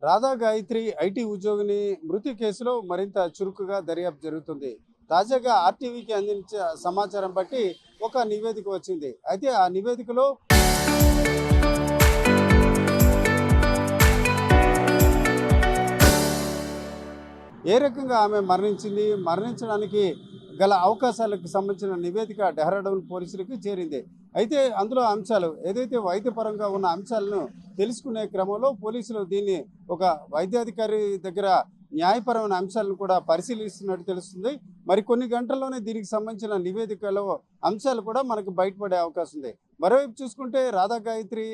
Radha Gayatri IT ఉద్యోగిని మృతి కేసులో మరింత చురుకుగా దర్యాప్తు జరుగుతుంది. తాజాగా ఆర్టీవీకి అందించిన సమాచారం బట్టి ఒక నివేదిక వచ్చింది. అయితే ఆ నివేదికలో ఏ రకంగా ఆమె మరణించడానికి గల అవకాశాలకు సంబంధించిన నివేదిక డెహ్రాడూన్ పోలీసులకు చేరింది. అయితే అందులో అంశాలు ఏదైతే వైద్యపరంగా ఉన్న అంశాలను తెలుసుకునే క్రమంలో పోలీసులు దీన్ని ఒక వైద్యాధికారి దగ్గర న్యాయపరమైన అంశాలను కూడా పరిశీలిస్తున్నట్టు తెలుస్తుంది. మరి కొన్ని గంటల్లోనే దీనికి సంబంధించిన నివేదికలో అంశాలు కూడా మనకు బయటపడే అవకాశం ఉంది. మరోవైపు చూసుకుంటే రాధా గాయత్రి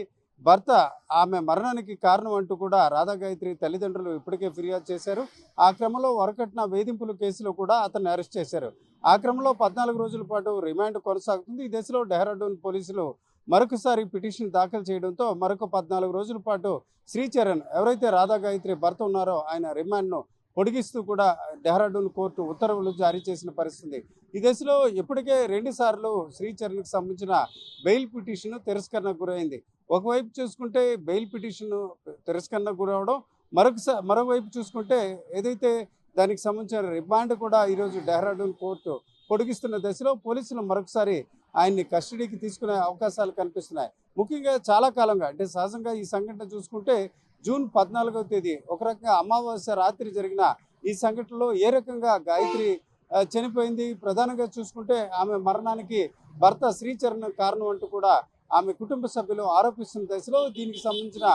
భర్త ఆమె మరణానికి కారణం అంటూ కూడా రాధా గాయత్రి తల్లిదండ్రులు ఇప్పటికే ఫిర్యాదు చేశారు. ఆ క్రమంలో వరకట్న వేధింపుల కేసులో కూడా అతన్ని అరెస్ట్ చేశారు. ఆ క్రమంలో 14 రోజుల పాటు రిమాండ్ కొనసాగుతుంది. ఈ దశలో డెహ్రాడూన్ పోలీసులు మరొకసారి పిటిషన్ దాఖలు చేయడంతో మరొక 14 రోజుల పాటు శ్రీచరణ్ ఎవరైతే రాధా గాయత్రి భర్త ఉన్నారో ఆయన రిమాండ్ను పొడిగిస్తూ కూడా డెహ్రాడూన్ కోర్టు ఉత్తర్వులు జారీ చేసిన పరిస్థితి. ఈ దశలో ఇప్పటికే 2 సార్లు శ్రీచరణ్కి సంబంధించిన బెయిల్ పిటిషన్ తిరస్కరణకు గురైంది. ఒకవైపు చూసుకుంటే బెయిల్ పిటిషన్ తిరస్కరణకు గురవడం, మరోవైపు చూసుకుంటే ఏదైతే దానికి సంబంధించిన రిమాండ్ కూడా ఈరోజు డెహ్రాడూన్ కోర్టు పొడిగిస్తున్న దశలో పోలీసులు మరొకసారి ఆయన్ని కస్టడీకి తీసుకునే అవకాశాలు కనిపిస్తున్నాయి. ముఖ్యంగా చాలా కాలంగా అంటే సహజంగా ఈ సంఘటన చూసుకుంటే జూన్ 14వ తేదీ ఒక రకంగా అమావాస్య రాత్రి జరిగిన ఈ సంఘటనలో ఏ రకంగా గాయత్రి చనిపోయింది, ప్రధానంగా చూసుకుంటే ఆమె మరణానికి భర్త శ్రీచరణ్ కారణం అంటూ కూడా ఆమె కుటుంబ సభ్యులు ఆరోపిస్తున్న దశలో దీనికి సంబంధించిన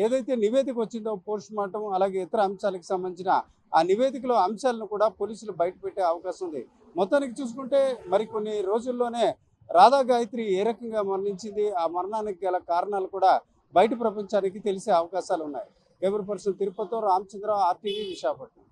ఏదైతే నివేదిక వచ్చిందో పోస్ట్ మార్టం అలాగే ఇతర అంశాలకు సంబంధించిన ఆ నివేదికలో అంశాలను కూడా పోలీసులు బయటపెట్టే అవకాశం ఉంది. మొత్తానికి చూసుకుంటే మరికొన్ని రోజుల్లోనే రాధా గాయత్రి ఏ రకంగా మరణించింది, ఆ మరణానికి గల కారణాలు కూడా బయట ప్రపంచానికి తెలిసే అవకాశాలు ఉన్నాయి. కెమెరా పర్సన్ తిరుపతితో రామచంద్ర, ఆర్టీవీ, విశాఖపట్నం.